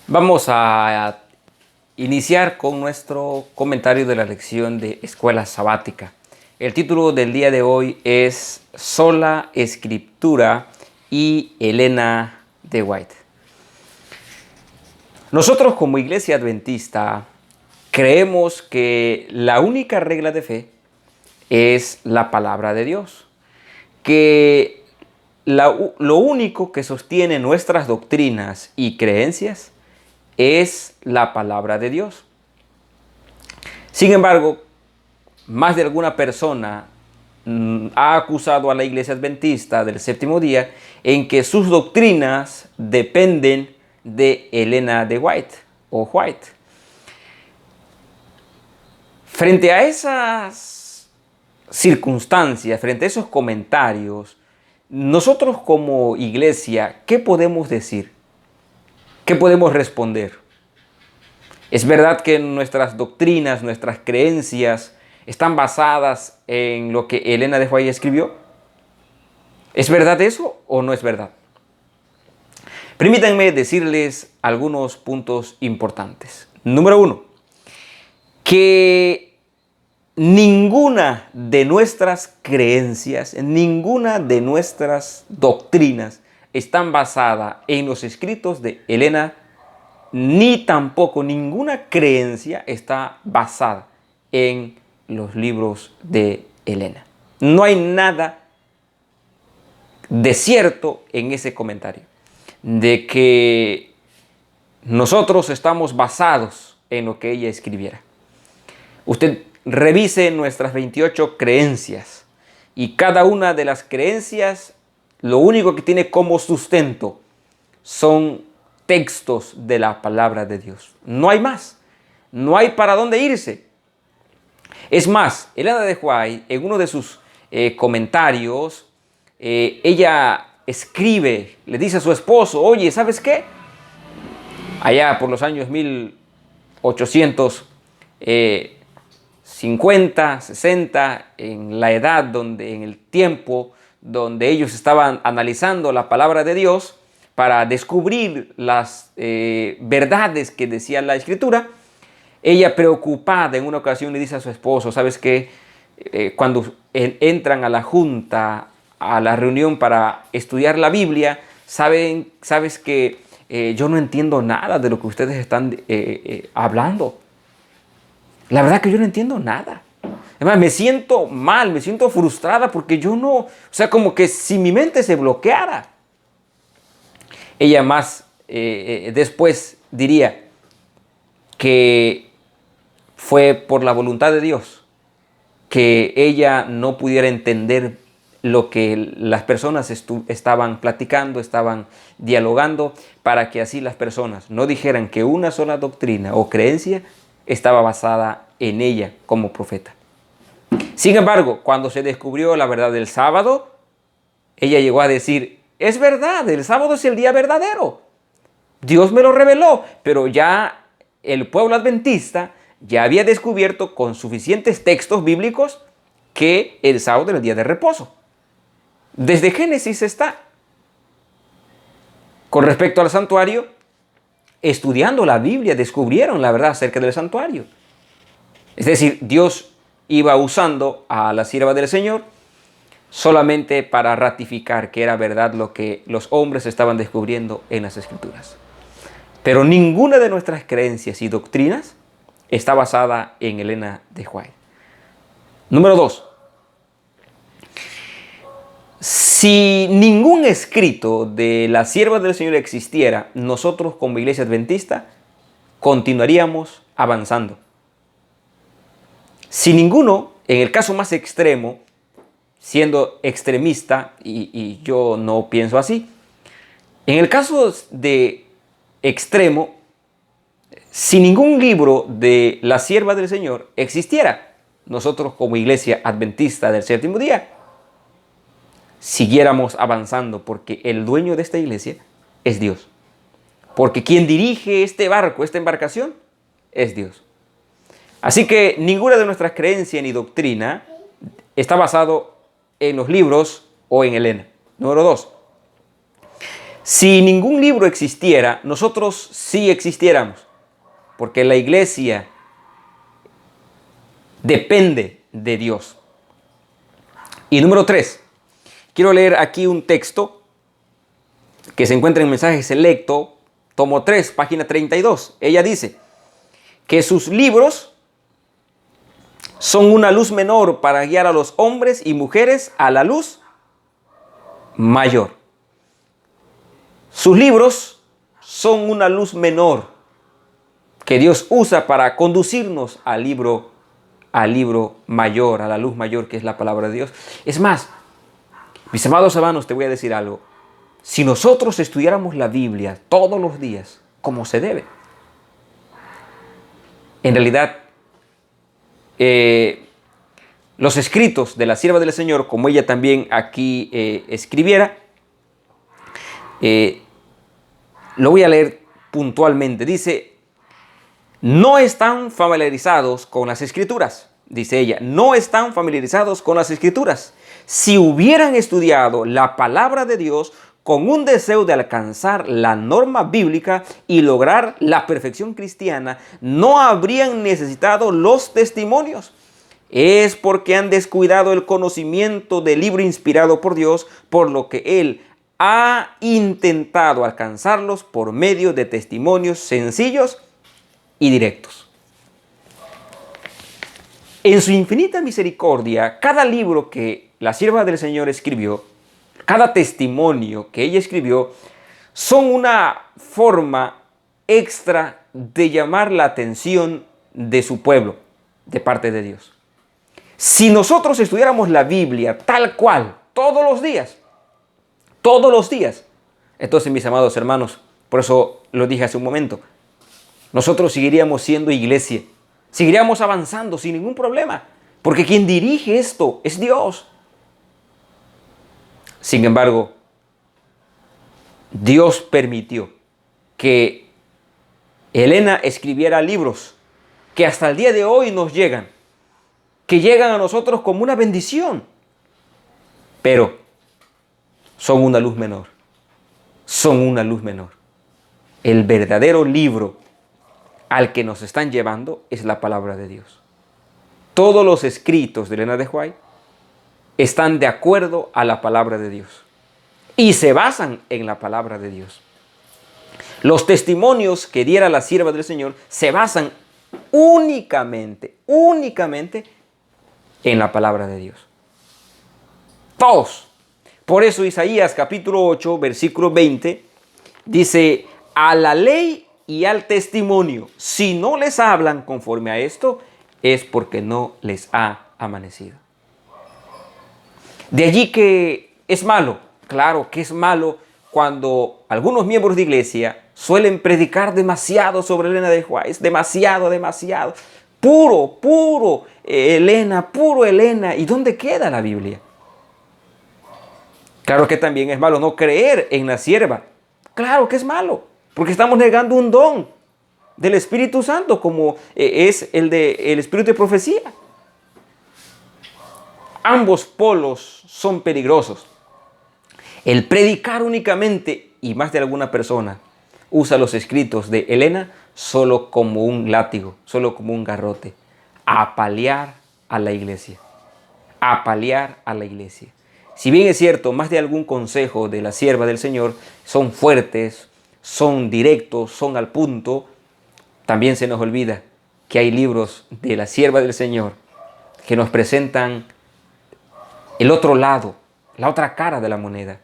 Vamos a iniciar con nuestro comentario de la lección de Escuela Sabática. El título del día de hoy es Sola Escritura y Elena de White. Nosotros como Iglesia Adventista creemos que la única regla de fe es la palabra de Dios, que lo único que sostiene nuestras doctrinas y creencias es la palabra de Dios. Sin embargo, más de alguna persona ha acusado a la Iglesia Adventista del Séptimo Día en que sus doctrinas dependen de Elena de White o White. Frente a esas circunstancias, frente a esos comentarios, nosotros como iglesia, ¿qué podemos decir? ¿Qué podemos responder? Es verdad que nuestras doctrinas, nuestras creencias están basadas en lo que Elena de White escribió. ¿Es verdad eso o no es verdad? Permítanme decirles algunos puntos importantes. Número 1, que ninguna de nuestras creencias, ninguna de nuestras doctrinas están basadas en los escritos de Elena, ni tampoco ninguna creencia está basada en los libros de Elena. No hay nada de cierto en ese comentario, de que nosotros estamos basados en lo que ella escribiera. Usted revise nuestras 28 creencias y cada una de las creencias lo único que tiene como sustento son textos de la palabra de Dios. No hay más. No hay para dónde irse. Es más, Elena de White, en uno de sus comentarios, ella escribe, le dice a su esposo, oye, ¿sabes qué? Allá por los años 1850, 60, en la edad donde, en el tiempo donde ellos estaban analizando la palabra de Dios para descubrir las verdades que decía la Escritura, ella preocupada en una ocasión le dice a su esposo, ¿sabes qué? Cuando entran a la junta, a la reunión para estudiar la Biblia, sabes que yo no entiendo nada de lo que ustedes están hablando. La verdad que yo no entiendo nada. Además, me siento mal, me siento frustrada porque yo no, o sea, como que si mi mente se bloqueara. Ella más después diría que fue por la voluntad de Dios que ella no pudiera entender lo que las personas estaban platicando, estaban dialogando, para que así las personas no dijeran que una sola doctrina o creencia estaba basada en ella como profeta. Sin embargo, cuando se descubrió la verdad del sábado, ella llegó a decir, es verdad, el sábado es el día verdadero. Dios me lo reveló, pero ya el pueblo adventista ya había descubierto con suficientes textos bíblicos que el sábado era el día de reposo. Desde Génesis está. Con respecto al santuario, estudiando la Biblia, descubrieron la verdad acerca del santuario. Es decir, Dios iba usando a la sierva del Señor solamente para ratificar que era verdad lo que los hombres estaban descubriendo en las Escrituras. Pero ninguna de nuestras creencias y doctrinas está basada en Elena de White. Número 2. Si ningún escrito de la sierva del Señor existiera, nosotros como Iglesia Adventista continuaríamos avanzando. Si ninguno, en el caso más extremo, siendo extremista, y yo no pienso así, en el caso de extremo, si ningún libro de la sierva del Señor existiera, nosotros como Iglesia Adventista del Séptimo Día siguiéramos avanzando, porque el dueño de esta iglesia es Dios. Porque quien dirige este barco, esta embarcación, es Dios. Así que ninguna de nuestras creencias ni doctrina está basado en los libros o en Elena. Número 2. Si ningún libro existiera, nosotros sí existiéramos, porque la iglesia depende de Dios. Y número 3, quiero leer aquí un texto que se encuentra en Mensaje Selecto, tomo 3, página 32. Ella dice que sus libros son una luz menor para guiar a los hombres y mujeres a la luz mayor. Sus libros son una luz menor que Dios usa para conducirnos al libro mayor, a la luz mayor que es la palabra de Dios. Es más, mis amados hermanos, te voy a decir algo. Si nosotros estudiáramos la Biblia todos los días, como se debe, en realidad, los escritos de la sierva del Señor, como ella también aquí escribiera, lo voy a leer puntualmente. Dice, no están familiarizados con las Escrituras. Dice ella, no están familiarizados con las Escrituras. Si hubieran estudiado la palabra de Dios con un deseo de alcanzar la norma bíblica y lograr la perfección cristiana, no habrían necesitado los testimonios. Es porque han descuidado el conocimiento del libro inspirado por Dios, por lo que Él ha intentado alcanzarlos por medio de testimonios sencillos y directos. En su infinita misericordia, cada libro que la sierva del Señor escribió, cada testimonio que ella escribió, son una forma extra de llamar la atención de su pueblo, de parte de Dios. Si nosotros estudiáramos la Biblia tal cual, todos los días, entonces, mis amados hermanos, por eso lo dije hace un momento, nosotros seguiríamos siendo iglesia, seguiríamos avanzando sin ningún problema, porque quien dirige esto es Dios. Sin embargo, Dios permitió que Elena escribiera libros que hasta el día de hoy nos llegan, que llegan a nosotros como una bendición, pero son una luz menor, El verdadero libro al que nos están llevando es la palabra de Dios. Todos los escritos de Elena de White están de acuerdo a la palabra de Dios y se basan en la palabra de Dios. Los testimonios que diera la sierva del Señor se basan únicamente en la palabra de Dios. Todos. Por eso Isaías capítulo 8, versículo 20, dice, a la ley y al testimonio, si no les hablan conforme a esto, es porque no les ha amanecido. De allí que es malo, claro que es malo cuando algunos miembros de iglesia suelen predicar demasiado sobre Elena de White, es demasiado, puro Elena. ¿Y dónde queda la Biblia? Claro que también es malo no creer en la sierva. Claro que es malo, porque estamos negando un don del Espíritu Santo, como es el Espíritu de profecía. Ambos polos son peligrosos. El predicar únicamente, y más de alguna persona, usa los escritos de Elena solo como un látigo, solo como un garrote, a apalear a la iglesia. Si bien es cierto, más de algún consejo de la sierva del Señor son fuertes, son directos, son al punto, también se nos olvida que hay libros de la sierva del Señor que nos presentan el otro lado, la otra cara de la moneda,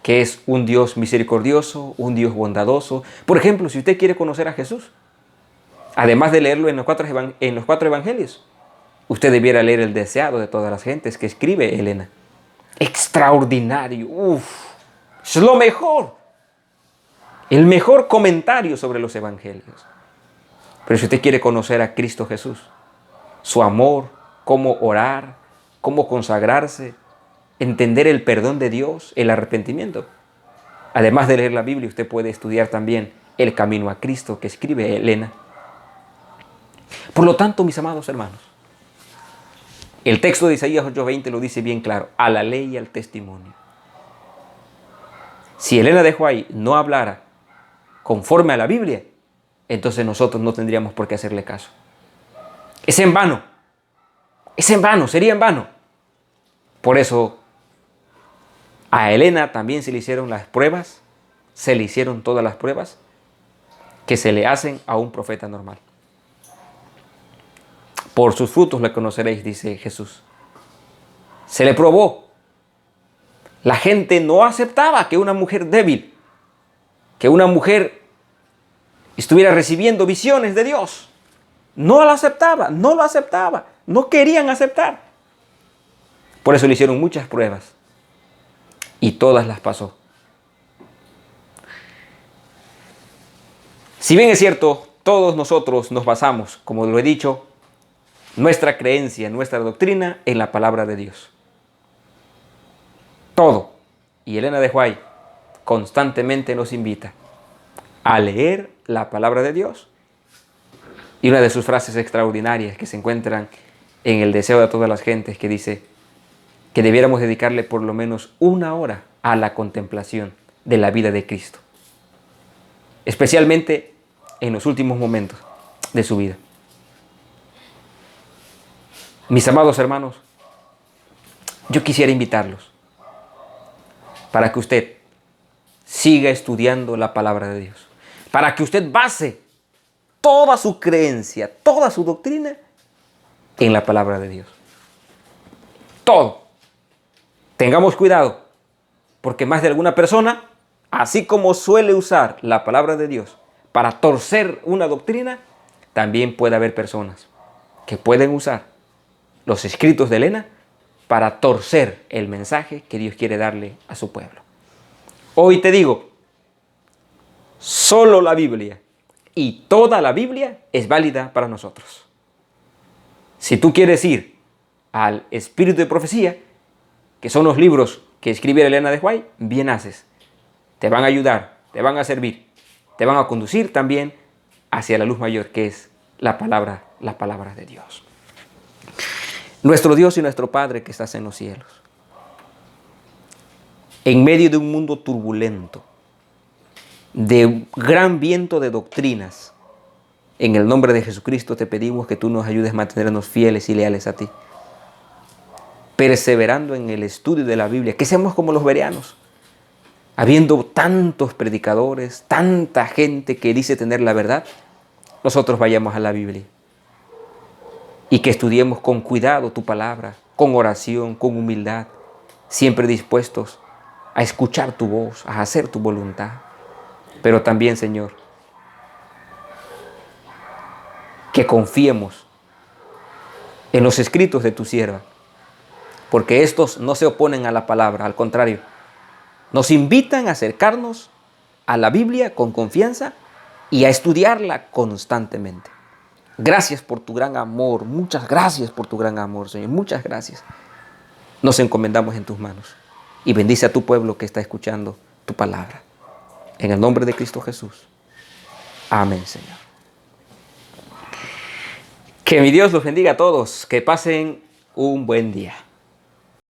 que es un Dios misericordioso, un Dios bondadoso. Por ejemplo, si usted quiere conocer a Jesús, además de leerlo en los cuatro evangelios, usted debiera leer el deseado de todas las gentes que escribe Elena. Extraordinario, es lo mejor, el mejor comentario sobre los evangelios. Pero si usted quiere conocer a Cristo Jesús, su amor, cómo orar, cómo consagrarse, entender el perdón de Dios, el arrepentimiento, además de leer la Biblia, usted puede estudiar también el camino a Cristo que escribe Elena. Por lo tanto, mis amados hermanos, el texto de Isaías 8:20 lo dice bien claro, a la ley y al testimonio. Si Elena de White no hablara conforme a la Biblia, entonces nosotros no tendríamos por qué hacerle caso. Es en vano. Es en vano, sería en vano. Por eso a Elena también se le hicieron las pruebas, se le hicieron todas las pruebas que se le hacen a un profeta normal. Por sus frutos le conoceréis, dice Jesús. Se le probó. La gente no aceptaba que una mujer débil, que una mujer estuviera recibiendo visiones de Dios. No lo aceptaba, no lo aceptaba, no querían aceptar. Por eso le hicieron muchas pruebas y todas las pasó. Si bien es cierto, todos nosotros nos basamos, como lo he dicho, nuestra creencia, nuestra doctrina en la palabra de Dios. Todo. Y Elena de White constantemente nos invita a leer la palabra de Dios. Y una de sus frases extraordinarias que se encuentran en el deseo de todas las gentes, que dice que debiéramos dedicarle por lo menos 1 hora a la contemplación de la vida de Cristo, especialmente en los últimos momentos de su vida. Mis amados hermanos, yo quisiera invitarlos para que usted siga estudiando la palabra de Dios, para que usted base toda su creencia, toda su doctrina en la palabra de Dios. Todo. Tengamos cuidado, porque más de alguna persona, así como suele usar la palabra de Dios para torcer una doctrina, también puede haber personas que pueden usar los escritos de Elena para torcer el mensaje que Dios quiere darle a su pueblo. Hoy te digo, solo la Biblia y toda la Biblia es válida para nosotros. Si tú quieres ir al Espíritu de Profecía, que son los libros que escribe Elena de White, bien haces. Te van a ayudar, te van a servir, te van a conducir también hacia la luz mayor, que es la palabra de Dios. Nuestro Dios y nuestro Padre que estás en los cielos, en medio de un mundo turbulento, de gran viento de doctrinas, en el nombre de Jesucristo te pedimos que tú nos ayudes a mantenernos fieles y leales a ti, perseverando en el estudio de la Biblia, que seamos como los bereanos, habiendo tantos predicadores, tanta gente que dice tener la verdad, nosotros vayamos a la Biblia y que estudiemos con cuidado tu palabra, con oración, con humildad, siempre dispuestos a escuchar tu voz, a hacer tu voluntad. Pero también, Señor, que confiemos en los escritos de tu sierva, porque estos no se oponen a la palabra, al contrario, nos invitan a acercarnos a la Biblia con confianza y a estudiarla constantemente. Gracias por tu gran amor, muchas gracias por tu gran amor, Señor, muchas gracias. Nos encomendamos en tus manos y bendice a tu pueblo que está escuchando tu palabra. En el nombre de Cristo Jesús. Amén, Señor. Que mi Dios los bendiga a todos, que pasen un buen día.